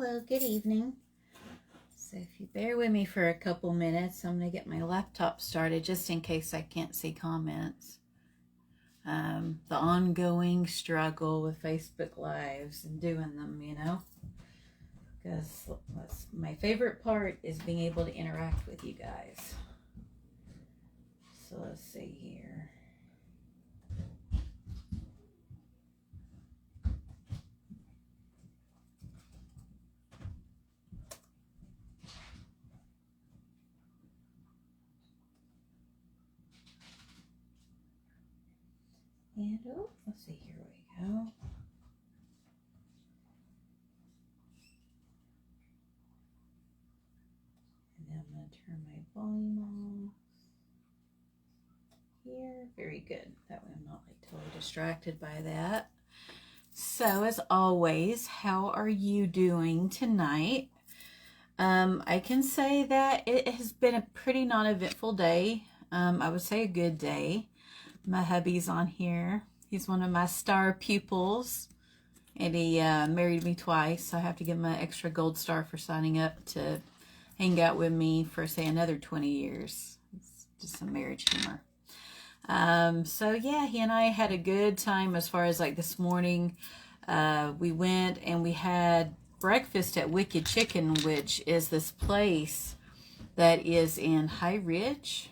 Hello, good evening. So if you bear with me for a couple minutes, I'm going to get my laptop started just in case I can't see comments. The ongoing struggle with Facebook Lives and doing them, because my favorite part is being able to interact with you guys. So let's see here. And let's see, here we go. And then I'm going to turn my volume off here. Very good. That way I'm not totally distracted by that. So as always, how are you doing tonight? I can say that it has been a pretty non-eventful day. I would say a good day. My hubby's on here. He's one of my star pupils, and he married me twice. So I have to give him an extra gold star for signing up to hang out with me for, say, another 20 years. It's just some marriage humor. So yeah, he and I had a good time as far as like this morning. We went and we had breakfast at Wicked Chicken, which is this place that is in High Ridge.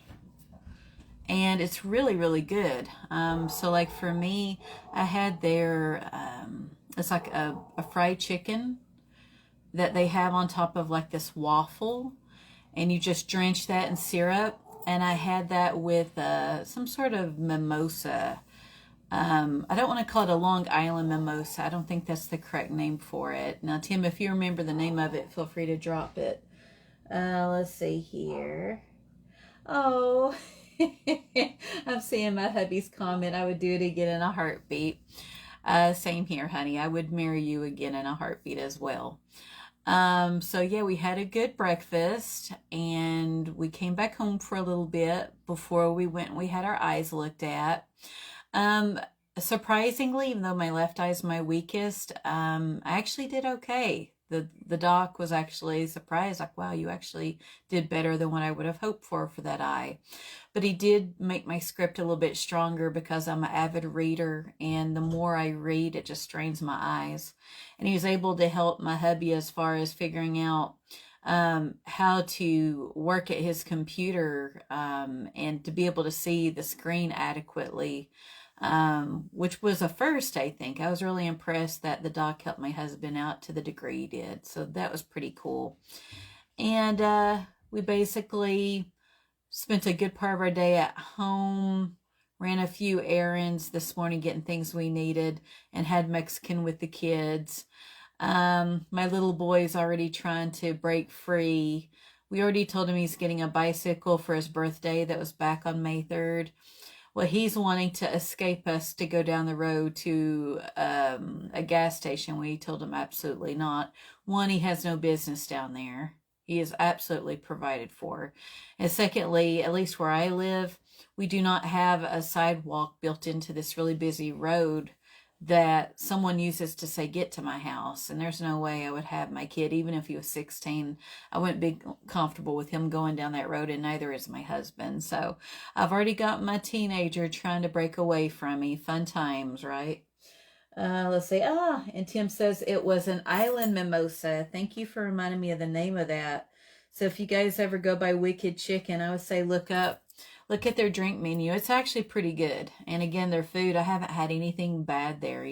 And it's really, really good. So like for me, I had their, it's like a fried chicken that they have on top of like this waffle. And you just drench that in syrup. And I had that with some sort of mimosa. I don't want to call it a Long Island mimosa. I don't think that's the correct name for it. Now, Tim, if you remember the name of it, feel free to drop it. Let's see here. Oh, I'm seeing my hubby's comment. I would do it again in a heartbeat. Same here, honey. I would marry you again in a heartbeat as well. So yeah, we had a good breakfast and we came back home for a little bit before we went and we had our eyes looked at. Surprisingly, even though my left eye is my weakest, I actually did okay. The doc was actually surprised, like, wow, you actually did better than what I would have hoped for that eye. But he did make my script a little bit stronger because I'm an avid reader, and the more I read, it just strains my eyes. And he was able to help my hubby as far as figuring out how to work at his computer and to be able to see the screen adequately. Which was a first, I think. I was really impressed that the doc helped my husband out to the degree he did. So that was pretty cool. And we basically spent a good part of our day at home, ran a few errands this morning, getting things we needed, and had Mexican with the kids. My little boy's already trying to break free. We already told him he's getting a bicycle for his birthday that was back on May 3rd. Well, he's wanting to escape us to go down the road to a gas station. We told him absolutely not. One, he has no business down there. He is absolutely provided for. And secondly, at least where I live, we do not have a sidewalk built into this really busy road that someone uses to say get to my house. And there's no way I would have my kid, even if he was 16, I wouldn't be comfortable with him going down that road, and neither is my husband. So I've already got my teenager trying to break away from me. Fun times, right? Let's see. And Tim says it was an island mimosa. Thank you for reminding me of the name of that. So if you guys ever go by Wicked Chicken, I would say look at their drink menu. It's actually pretty good. And again, their food, I haven't had anything bad there,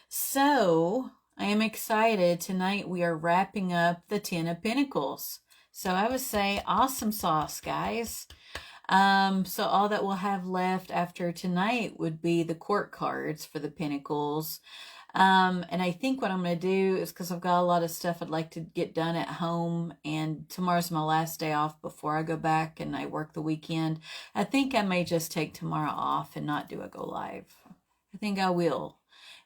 So I am excited. Tonight we are wrapping up the 10 of Pentacles. So I would say awesome sauce, guys. So all that we'll have left after tonight would be the court cards for the Pentacles. And I think what I'm going to do is, because I've got a lot of stuff I'd like to get done at home, and tomorrow's my last day off before I go back and I work the weekend. I think I may just take tomorrow off and not do a go live. I think I will.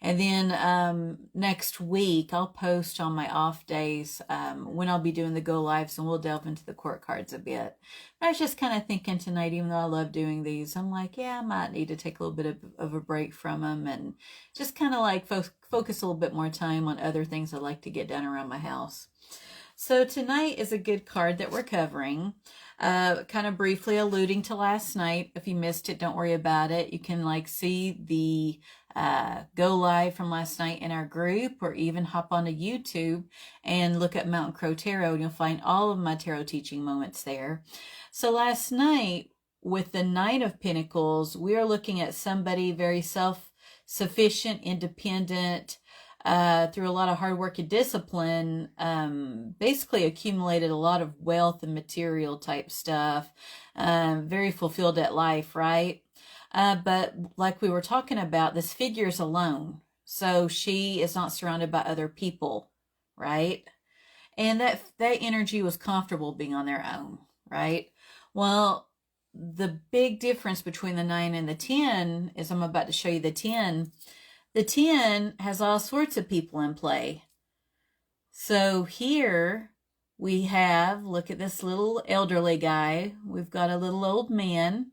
And then next week, I'll post on my off days when I'll be doing the go lives, and we'll delve into the court cards a bit. I was just kind of thinking tonight, even though I love doing these, I'm like, yeah, I might need to take a little bit of a break from them and just kind of like focus a little bit more time on other things I'd like to get done around my house. So tonight is a good card that we're covering. Kind of briefly alluding to last night. If you missed it, don't worry about it. You can like see the go live from last night in our group, or even hop onto YouTube and look at Mountain Crow Tarot, and you'll find all of my tarot teaching moments there. So last night with the Nine of Pentacles, we are looking at somebody very self-sufficient, independent, through a lot of hard work and discipline, basically accumulated a lot of wealth and material type stuff, very fulfilled at life, right? But like we were talking about, this figure is alone. So she is not surrounded by other people, right? And that energy was comfortable being on their own, right? Well, the big difference between the 9 and the 10 is, I'm about to show you the 10. The 10 has all sorts of people in play. So here we have, look at this little elderly guy. We've got a little old man.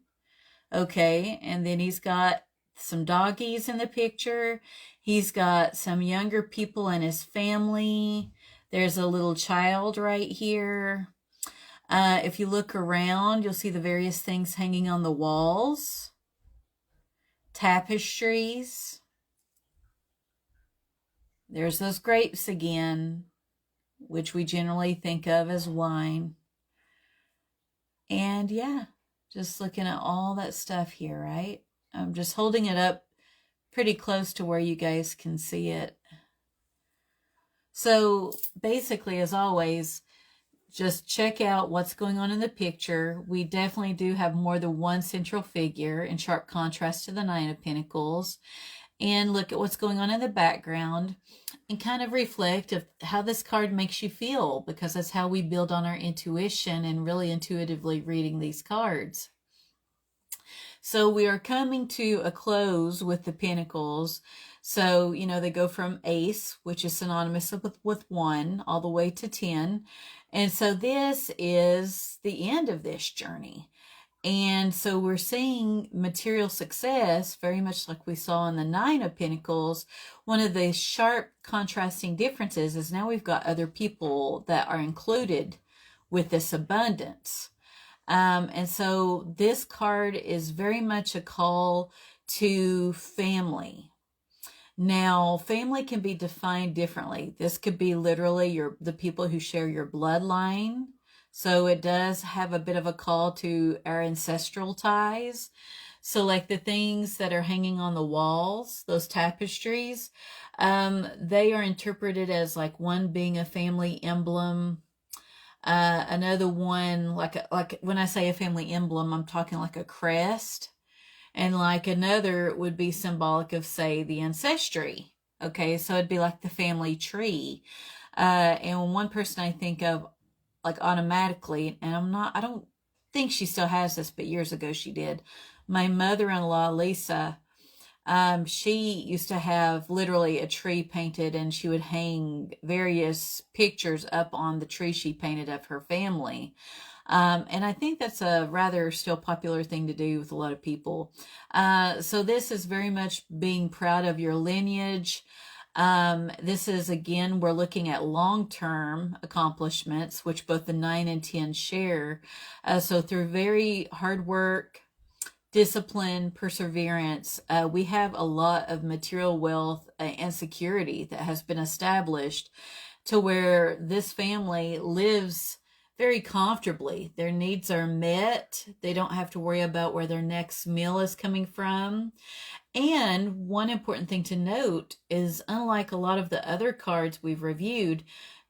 Okay, and then he's got some doggies in the picture. He's got some younger people in his family. There's a little child right here. If you look around, you'll see the various things hanging on the walls. Tapestries. There's those grapes again, which we generally think of as wine. And yeah, just looking at all that stuff here, right? I'm just holding it up pretty close to where you guys can see it. So basically, as always, just check out what's going on in the picture. We definitely do have more than one central figure in sharp contrast to the 9 of Pentacles. And look at what's going on in the background and kind of reflect of how this card makes you feel, because that's how we build on our intuition and really intuitively reading these cards. So we are coming to a close with the Pentacles. So, you know, they go from Ace, which is synonymous with 1, all the way to 10. And so this is the end of this journey. And so we're seeing material success, very much like we saw in the 9 of Pentacles. One of the sharp contrasting differences is now we've got other people that are included with this abundance. And so this card is very much a call to family. Now, family can be defined differently. This could be literally the people who share your bloodline. So it does have a bit of a call to our ancestral ties. So like the things that are hanging on the walls, those tapestries, they are interpreted as like one being a family emblem. Another one, like when I say a family emblem, I'm talking like a crest. And like another would be symbolic of, say, the ancestry. Okay, so it'd be like the family tree. And one person I think of like automatically, and I don't think she still has this, but years ago she did. My mother-in-law, Lisa, she used to have literally a tree painted, and she would hang various pictures up on the tree she painted of her family. And I think that's a rather still popular thing to do with a lot of people. So this is very much being proud of your lineage. This is, again, we're looking at long-term accomplishments, which both the 9 and 10 share. So through very hard work, discipline, perseverance, we have a lot of material wealth and security that has been established to where this family lives very comfortably. Their needs are met. They don't have to worry about where their next meal is coming from. And one important thing to note is, unlike a lot of the other cards we've reviewed,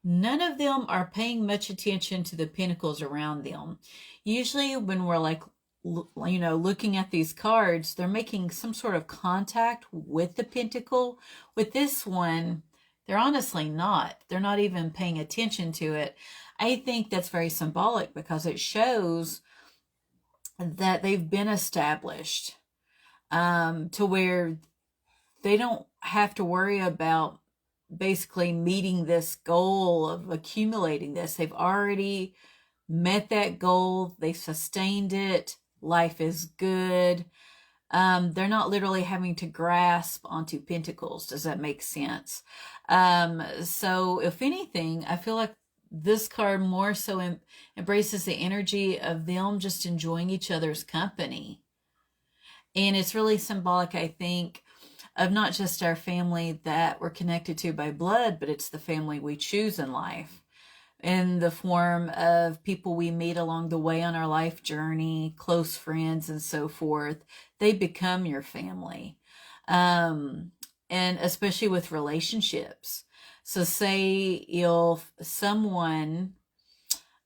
none of them are paying much attention to the pentacles around them. Usually when we're like, you know, looking at these cards, they're making some sort of contact with the pentacle. With this one, they're honestly not. They're not even paying attention to it. I think that's very symbolic because it shows that they've been established to where they don't have to worry about basically meeting this goal of accumulating this. They've already met that goal. They sustained it. Life is good. They're not literally having to grasp onto pentacles. Does that make sense? So if anything, I feel like this card more so embraces the energy of them just enjoying each other's company. And it's really symbolic, I think, of not just our family that we're connected to by blood, but it's the family we choose in life, in the form of people we meet along the way on our life journey, close friends, and so forth. They become your family. And especially with relationships. So say if someone,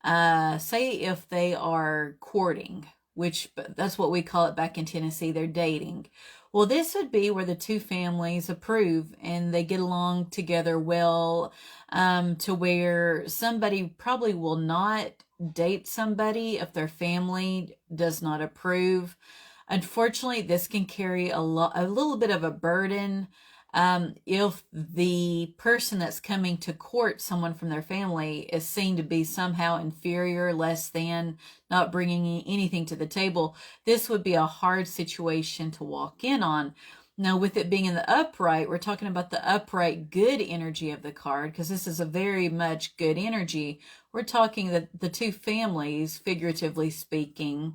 say if they are courting, which that's what we call it back in Tennessee, they're dating. Well, this would be where the two families approve and they get along together well, to where somebody probably will not date somebody if their family does not approve. Unfortunately, this can carry a little bit of a burden. If the person that's coming to court someone from their family is seen to be somehow inferior, less than, not bringing anything to the table, this would be a hard situation to walk in on. Now, with it being in the upright, we're talking about the upright good energy of the card, because this is a very much good energy. We're talking that the two families, figuratively speaking,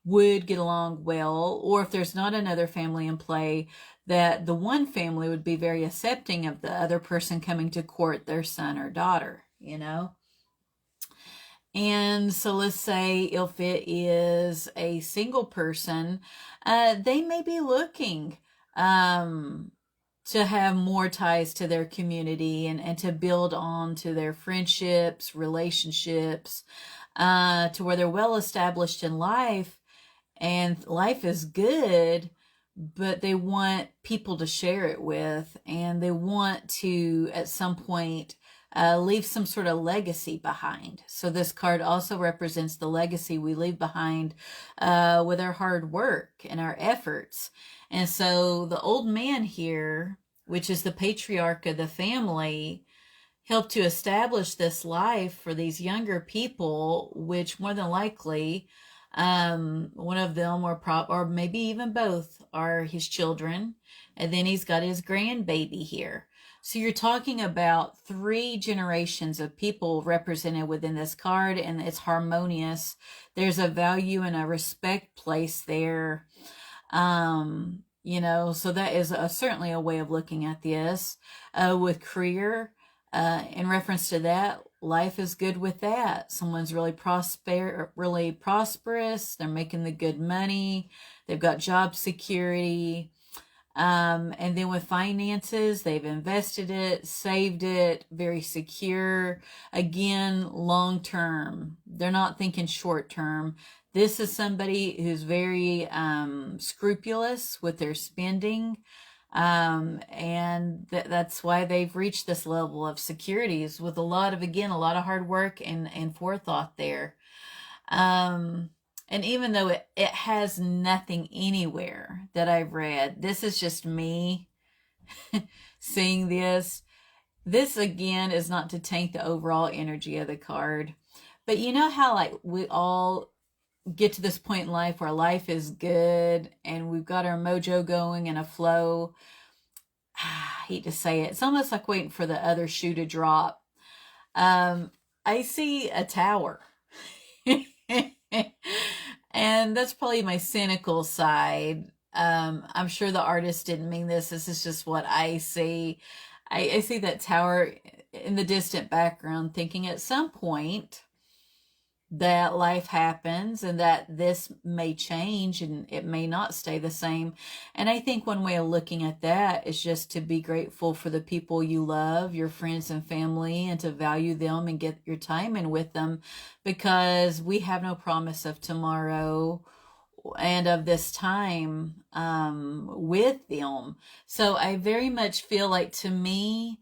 would get along well, or if there's not another family in play, that the one family would be very accepting of the other person coming to court their son or daughter, you know? And so let's say if it is a single person, they may be looking to have more ties to their community and to build on to their friendships, relationships, to where they're well established in life and life is good, but they want people to share it with, and they want to at some point leave some sort of legacy behind. So this card also represents the legacy we leave behind with our hard work and our efforts. And so the old man here, which is the patriarch of the family, helped to establish this life for these younger people, which more than likely one of them or maybe even both are his children, and then he's got his grandbaby here. So you're talking about 3 generations of people represented within this card, and it's harmonious. There's a value and a respect placed there. So that is certainly a way of looking at this. With career, in reference to that, life is good with that. Someone's really prosperous. They're making the good money. They've got job security. And then with finances, they've invested it, saved it, very secure. Again, long term. They're not thinking short term. This is somebody who's very scrupulous with their spending. And that's why they've reached this level of securities with a lot of hard work and forethought there. And even though it has nothing anywhere that I've read, this is just me seeing this. This again is not to taint the overall energy of the card, but you know how like we all get to this point in life where life is good and we've got our mojo going and a flow. I hate to say it. It's almost like waiting for the other shoe to drop. I see a tower. And that's probably my cynical side. I'm sure the artist didn't mean this. This is just what I see. I see that tower in the distant background, thinking at some point that life happens and that this may change and it may not stay the same. And I think one way of looking at that is just to be grateful for the people you love, your friends and family, and to value them and get your time in with them, because we have no promise of tomorrow and of this time with them. So I very much feel like, to me,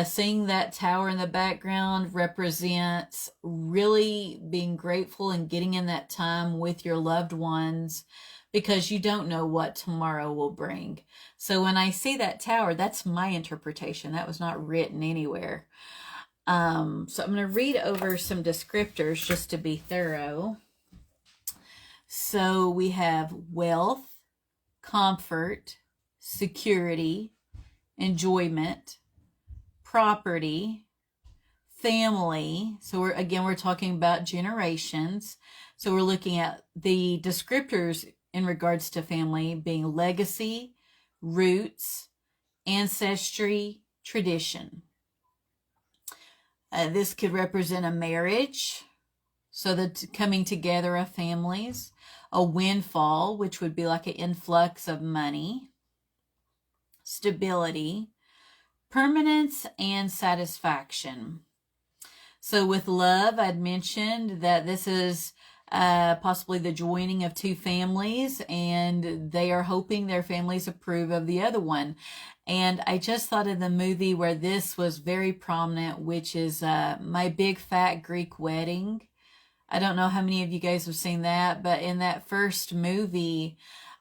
seeing that tower in the background represents really being grateful and getting in that time with your loved ones, because you don't know what tomorrow will bring. So when I see that tower, that's my interpretation. That was not written anywhere. So I'm going to read over some descriptors just to be thorough. So we have wealth, comfort, security, enjoyment, property, family. So we're talking about generations. So we're looking at the descriptors in regards to family being legacy, roots, ancestry, tradition. This could represent a marriage, so the coming together of families, a windfall, which would be like an influx of money, stability, permanence, and satisfaction. So with love, I'd mentioned that this is possibly the joining of two families, and they are hoping their families approve of the other one. And I just thought of the movie where this was very prominent, which is My Big Fat Greek Wedding. I don't know how many of you guys have seen that, but in that first movie,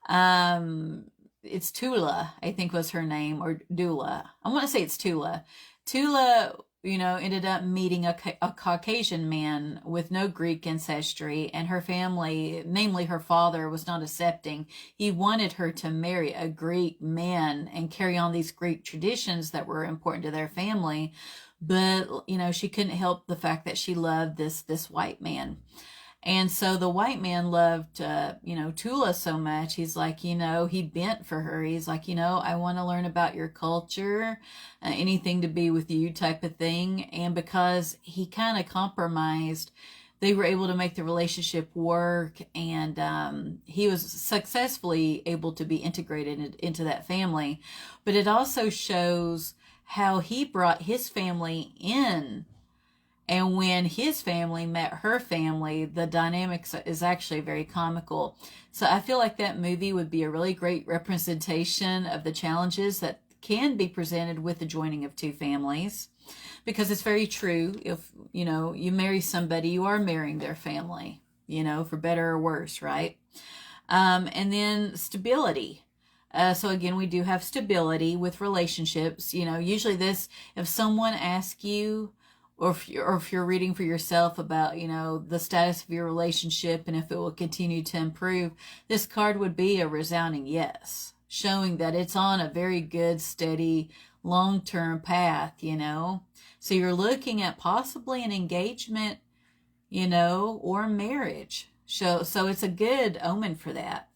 it's Tula, I think was her name, or Dula. I want to say it's Tula. Tula, ended up meeting a Caucasian man with no Greek ancestry, and her family, namely her father, was not accepting. He wanted her to marry a Greek man and carry on these Greek traditions that were important to their family. But, she couldn't help the fact that she loved this white man. And so the white man loved, Tula so much. He's like, he bent for her. He's like, I want to learn about your culture, anything to be with you type of thing. And because he kind of compromised, they were able to make the relationship work. And he was successfully able to be integrated into that family. But it also shows how he brought his family in. And when his family met her family, the dynamics is actually very comical. So I feel like that movie would be a really great representation of the challenges that can be presented with the joining of two families. Because it's very true. If, you marry somebody, you are marrying their family, for better or worse, right? And then stability. So again, we do have stability with relationships. Usually if someone asks you, or if you're reading for yourself about, the status of your relationship and if it will continue to improve, this card would be a resounding yes, showing that it's on a very good, steady, long-term path, So you're looking at possibly an engagement, or marriage. So it's a good omen for that.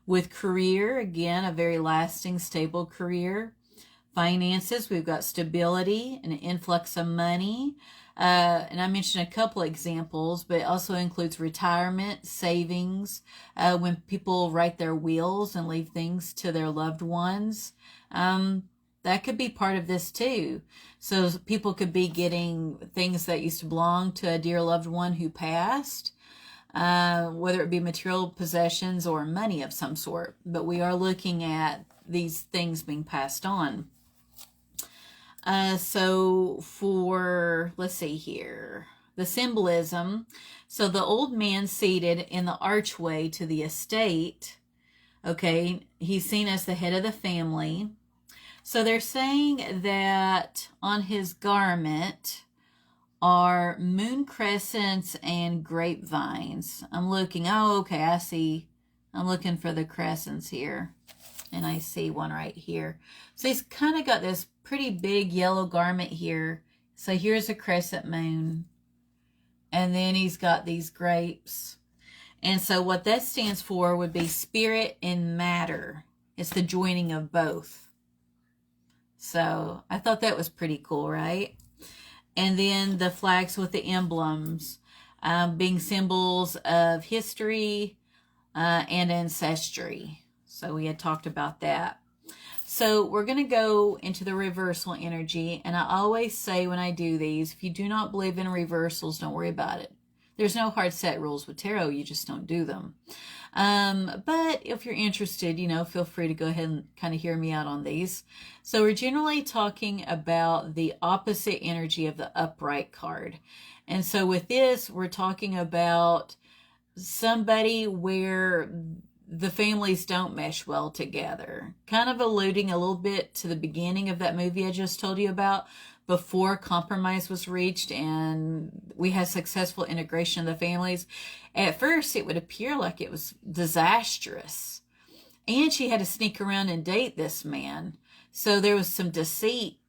With career, again, a very lasting, stable career. Finances, we've got stability, an influx of money. And I mentioned a couple examples, but it also includes retirement, savings, when people write their wills and leave things to their loved ones. That could be part of this too. So people could be getting things that used to belong to a dear loved one who passed, whether it be material possessions or money of some sort. But we are looking at these things being passed on. So let's see here, the symbolism. So the old man seated in the archway to the estate, okay, he's seen as the head of the family. So they're saying that on his garment are moon crescents and grapevines. I'm looking for the crescents here. And I see one right here. So he's kind of got this pretty big yellow garment here. So here's a crescent moon. And then he's got these grapes. And so what that stands for would be spirit and matter. It's the joining of both. So I thought that was pretty cool, right? And then the flags with the emblems being symbols of history and ancestry. So we had talked about that. So we're going to go into the reversal energy. And I always say when I do these, if you do not believe in reversals, don't worry about it. There's no hard set rules with tarot. You just don't do them. But if you're interested, feel free to go ahead and kind of hear me out on these. So we're generally talking about the opposite energy of the upright card. And so with this, we're talking about somebody where the families don't mesh well together. Kind of alluding a little bit to the beginning of that movie I just told you about, before compromise was reached and we had successful integration of the families. At first, it would appear like it was disastrous. And she had to sneak around and date this man. So there was some deceit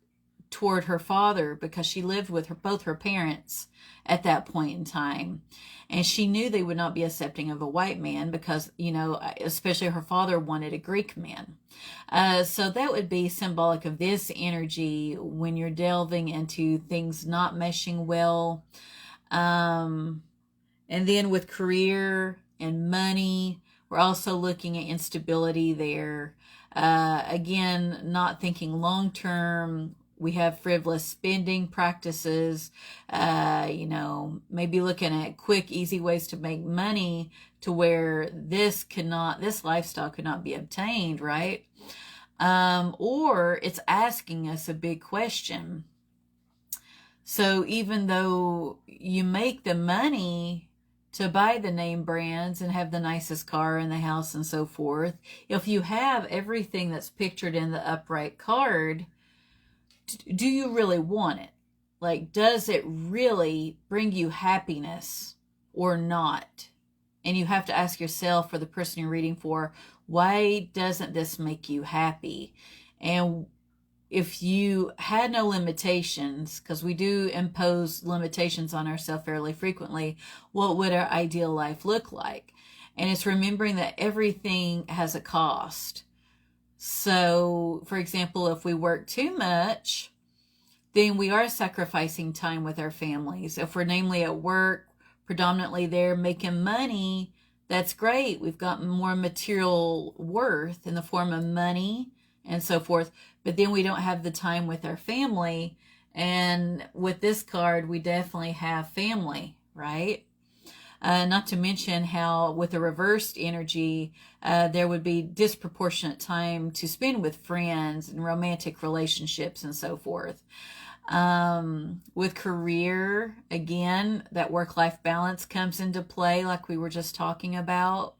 toward her father because she lived with both her parents at that point in time. And she knew they would not be accepting of a white man because, you know, especially her father wanted a Greek man. So that would be symbolic of this energy when you're delving into things not meshing well. And then with career and money, we're also looking at instability there. Again, not thinking long term. We have frivolous spending practices, you know, maybe looking at quick, easy ways to make money to where this lifestyle could not be obtained, right? Or it's asking us a big question. So even though you make the money to buy the name brands and have the nicest car in the house and so forth, if you have everything that's pictured in the upright card, do you really want it? Like, does it really bring you happiness or not? And you have to ask yourself, for the person you're reading for, why doesn't this make you happy? And if you had no limitations, because we do impose limitations on ourselves fairly frequently, what would our ideal life look like? And it's remembering that everything has a cost. So, for example, if we work too much, then we are sacrificing time with our families. If we're namely at work, predominantly there making money, that's great. We've got more material worth in the form of money and so forth. But then we don't have the time with our family. And with this card, we definitely have family, right? Not to mention how with a reversed energy, there would be disproportionate time to spend with friends and romantic relationships and so forth. With career, again, that work-life balance comes into play like we were just talking about.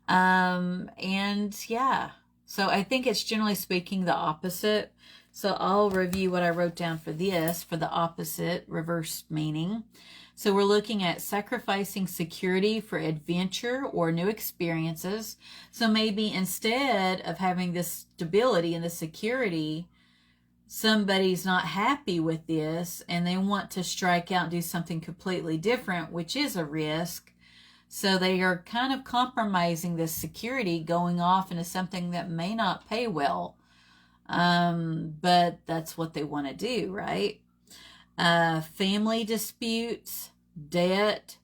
And yeah, so I think it's generally speaking the opposite. So I'll review what I wrote down for this, for the opposite, reverse meaning. So we're looking at sacrificing security for adventure or new experiences. So maybe instead of having this stability and the security, somebody's not happy with this and they want to strike out and do something completely different, which is a risk. So they are kind of compromising this security, going off into something that may not pay well. But that's what they want to do, right? Family disputes, debt,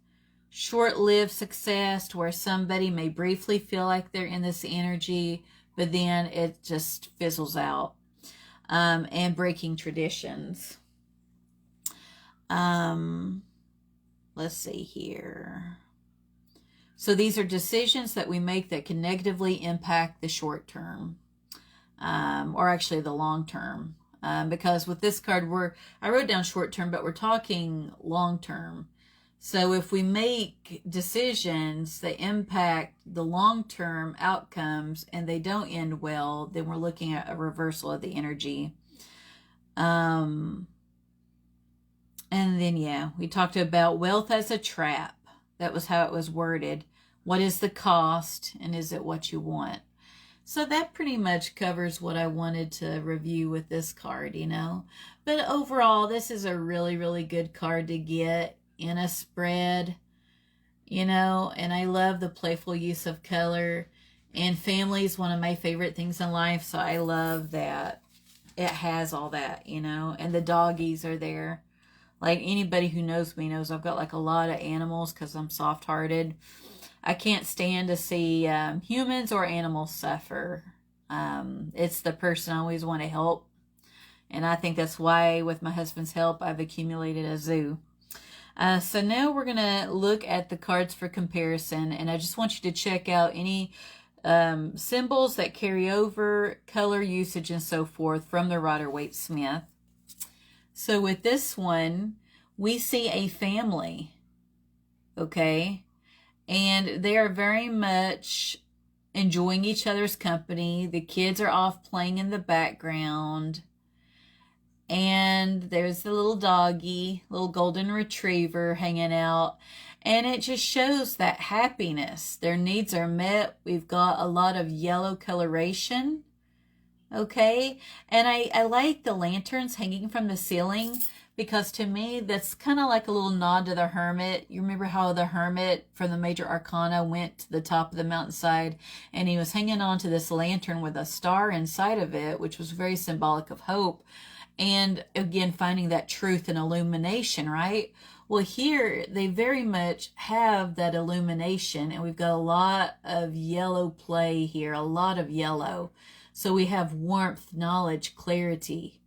short-lived success where somebody may briefly feel like they're in this energy, but then it just fizzles out. And breaking traditions. Let's see here. So these are decisions that we make that can negatively impact the short term, or actually the long term. Because with this card, I wrote down short term, but we're talking long term. So if we make decisions that impact the long-term outcomes and they don't end well, then we're looking at a reversal of the energy. And then, yeah, we talked about wealth as a trap. That was how it was worded. What is the cost and is it what you want? So that pretty much covers what I wanted to review with this card, you know. But overall, this is a really, really good card to get in a spread, you know, and I love the playful use of color. And family is one of my favorite things in life, so I love that it has all that, you know, and the doggies are there. Like anybody who knows me knows I've got like a lot of animals because I'm soft-hearted. I can't stand to see humans or animals suffer. It's the person I always want to help. And I think that's why with my husband's help, I've accumulated a zoo. So now we're going to look at the cards for comparison. And I just want you to check out any symbols that carry over, color usage, and so forth from the Rider-Waite-Smith. So with this one, we see a family, okay? And they are very much enjoying each other's company. The kids are off playing in the background. And there's the little doggy, little golden retriever hanging out. And it just shows that happiness. Their needs are met. We've got a lot of yellow coloration. Okay. And I like the lanterns hanging from the ceiling, because to me, that's kind of like a little nod to the hermit. You remember how the hermit from the Major Arcana went to the top of the mountainside and he was hanging on to this lantern with a star inside of it, which was very symbolic of hope. And again, finding that truth and illumination, right? Well, here they very much have that illumination, and we've got a lot of yellow play here, a lot of yellow. So we have warmth, knowledge, clarity.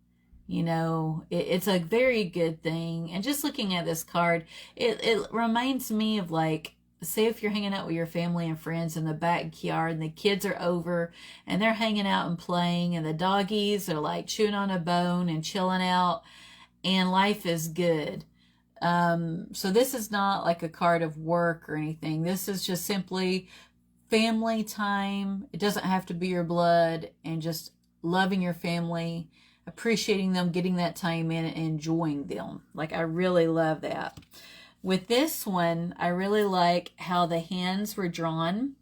You know, it's a very good thing. And just looking at this card, it reminds me of, like, say if you're hanging out with your family and friends in the backyard and the kids are over and they're hanging out and playing and the doggies are like chewing on a bone and chilling out and life is good. So this is not like a card of work or anything. This is just simply family time. It doesn't have to be your blood, and just loving your family, appreciating them, getting that time in and enjoying them. Like, I really love that. With this one, I really like how the hands were drawn.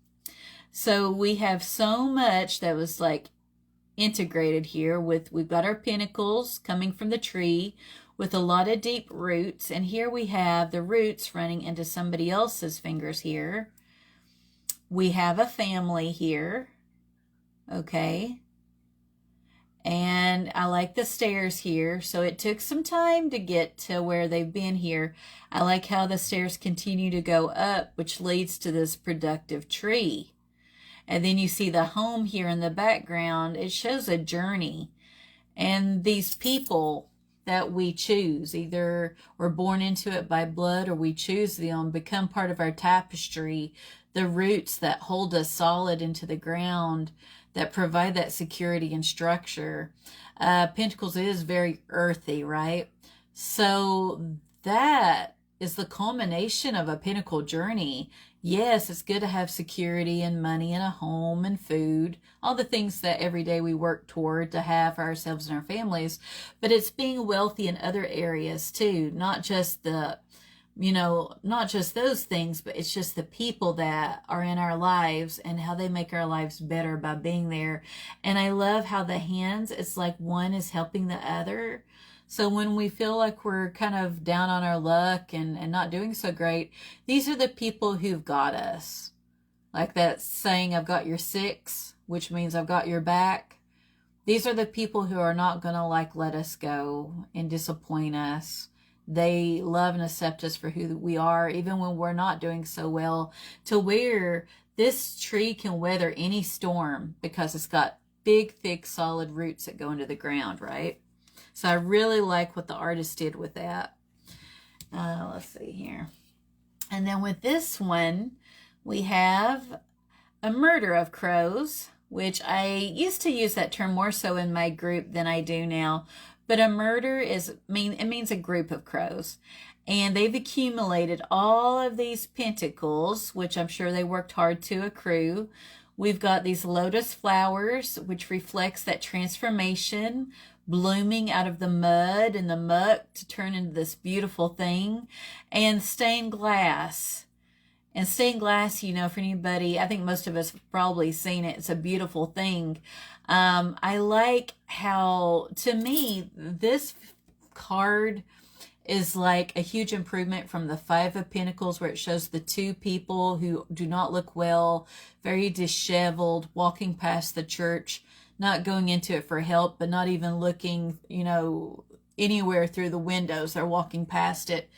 So we have so much that was like integrated here with, we've got our pentacles coming from the tree with a lot of deep roots. And here we have the roots running into somebody else's fingers here. We have a family here. Okay. And I like the stairs here. So it took some time to get to where they've been here. I like how the stairs continue to go up, which leads to this productive tree. And then you see the home here in the background. It shows a journey. And these people that we choose, either we're born into it by blood or we choose them, become part of our tapestry. The roots that hold us solid into the ground, that provide that security and structure. Pentacles is very earthy, right? So that is the culmination of a pentacle journey. Yes, it's good to have security and money and a home and food, all the things that every day we work toward to have for ourselves and our families, but it's being wealthy in other areas too, not just the, you know, not just those things, but it's just the people that are in our lives and how they make our lives better by being there. And I love how the hands, it's like one is helping the other. So when we feel like we're kind of down on our luck and not doing so great, these are the people who've got us. Like that saying, I've got your six, which means I've got your back. These are the people who are not going to like let us go and disappoint us. They love and accept us for who we are, even when we're not doing so well, to where this tree can weather any storm because it's got big, thick, solid roots that go into the ground, right? So I really like what the artist did with that. Let's see here. And then with this one, we have a murder of crows, which I used to use that term more so in my group than I do now. But a murder it means a group of crows. And they've accumulated all of these pentacles, which I'm sure they worked hard to accrue. We've got these lotus flowers, which reflects that transformation, blooming out of the mud and the muck to turn into this beautiful thing. And stained glass. And stained glass, you know, for anybody, I think most of us have probably seen it. It's a beautiful thing. I like how, to me, this card is like a huge improvement from the Five of Pentacles, where it shows the two people who do not look well, very disheveled, walking past the church, not going into it for help, but not even looking, you know, anywhere through the windows. They're walking past it.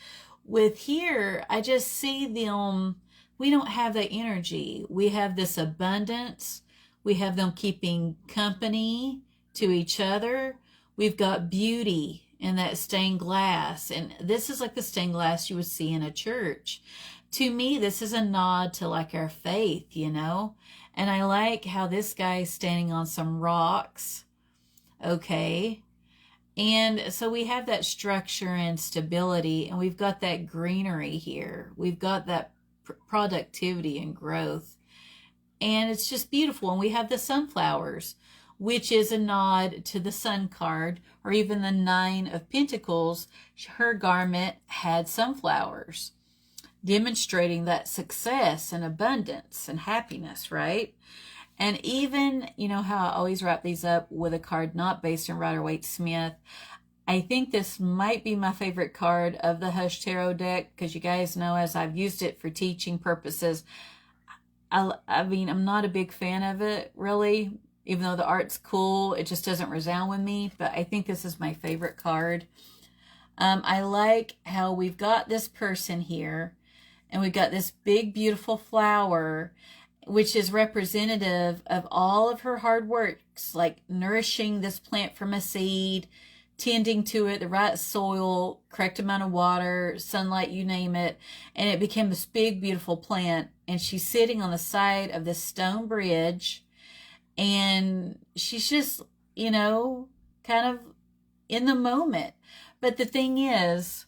With here, I just see them, we don't have that energy. We have this abundance. We have them keeping company to each other. We've got beauty in that stained glass. And this is like the stained glass you would see in a church. To me, this is a nod to like our faith, you know. And I like how this guy is standing on some rocks. Okay. And so we have that structure and stability, and we've got that greenery here. We've got that productivity and growth. And it's just beautiful. And we have the sunflowers, which is a nod to the sun card, or even the Nine of Pentacles. Her garment had sunflowers, demonstrating that success and abundance and happiness, right? And even, you know how I always wrap these up with a card not based in Rider-Waite-Smith. I think this might be my favorite card of the Hush Tarot deck, because you guys know, as I've used it for teaching purposes, I mean, I'm not a big fan of it, really. Even though the art's cool, it just doesn't resound with me. But I think this is my favorite card. I like how we've got this person here, and we've got this big, beautiful flower, which is representative of all of her hard works, like nourishing this plant from a seed, tending to it, the right soil, correct amount of water, sunlight, you name it, and it became this big, beautiful plant. And she's sitting on the side of this stone bridge, and she's just, you know, kind of in the moment. But the thing is,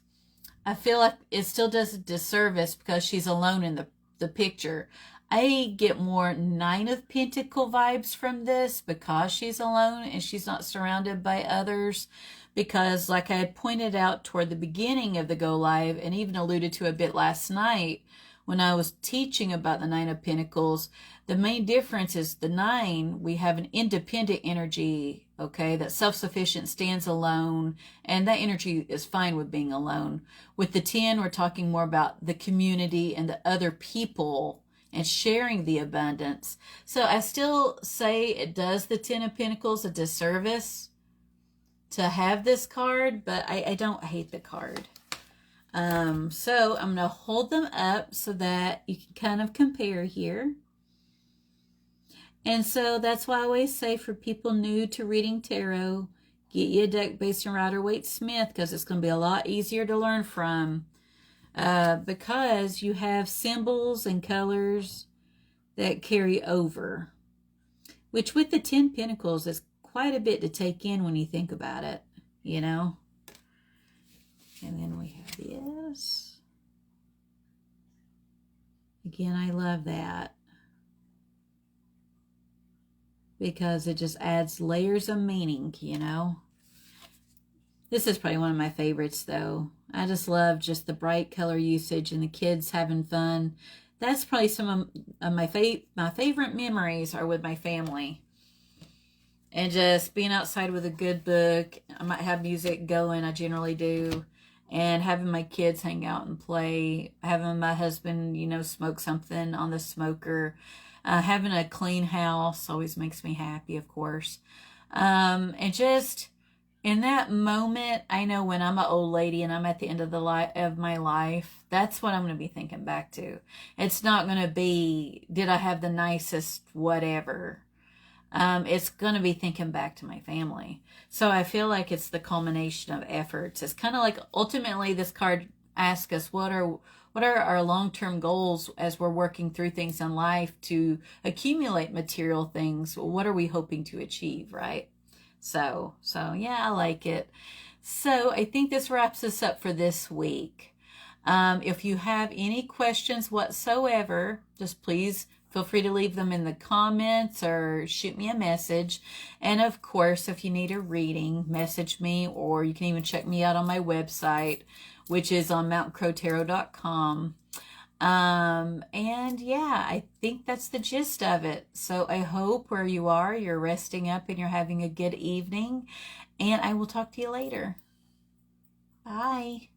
I feel like it still does a disservice because she's alone in the picture. I get more Nine of Pentacle vibes from this because she's alone and she's not surrounded by others. Because like I had pointed out toward the beginning of the Go Live, and even alluded to a bit last night when I was teaching about the Nine of Pentacles, the main difference is the Nine, we have an independent energy, okay, that self-sufficient, stands alone, and that energy is fine with being alone. With the 10, we're talking more about the community and the other people and sharing the abundance. So I still say it does the 10 of Pentacles a disservice to have this card, but I don't hate the card. So I'm going to hold them up so that you can kind of compare here. And so that's why I always say, for people new to reading tarot, get you a deck based on Rider-Waite-Smith, because it's going to be a lot easier to learn from. Because you have symbols and colors that carry over, which with the 10 Pentacles is quite a bit to take in when you think about it, you know. And then we have this. Again, I love that, because it just adds layers of meaning, you know. This is probably one of my favorites, though. I just love just the bright color usage and the kids having fun. That's probably some of my favorite memories are with my family. And just being outside with a good book. I might have music going, I generally do. And having my kids hang out and play. Having my husband, you know, smoke something on the smoker. Having a clean house always makes me happy, of course. And just in that moment, I know when I'm an old lady and I'm at the end of my life, that's what I'm going to be thinking back to. It's not going to be, did I have the nicest whatever? It's going to be thinking back to my family. So I feel like it's the culmination of efforts. It's kind of like, ultimately, this card asks us, what are our long-term goals as we're working through things in life to accumulate material things? What are we hoping to achieve, right? So yeah, I like it. So I think this wraps us up for this week. If you have any questions whatsoever, just please feel free to leave them in the comments or shoot me a message. And of course, if you need a reading, message me, or you can even check me out on my website, which is on mountainCrowtarot.com. And yeah, I think that's the gist of it. So I hope where you are, you're resting up and you're having a good evening. And I will talk to you later. Bye.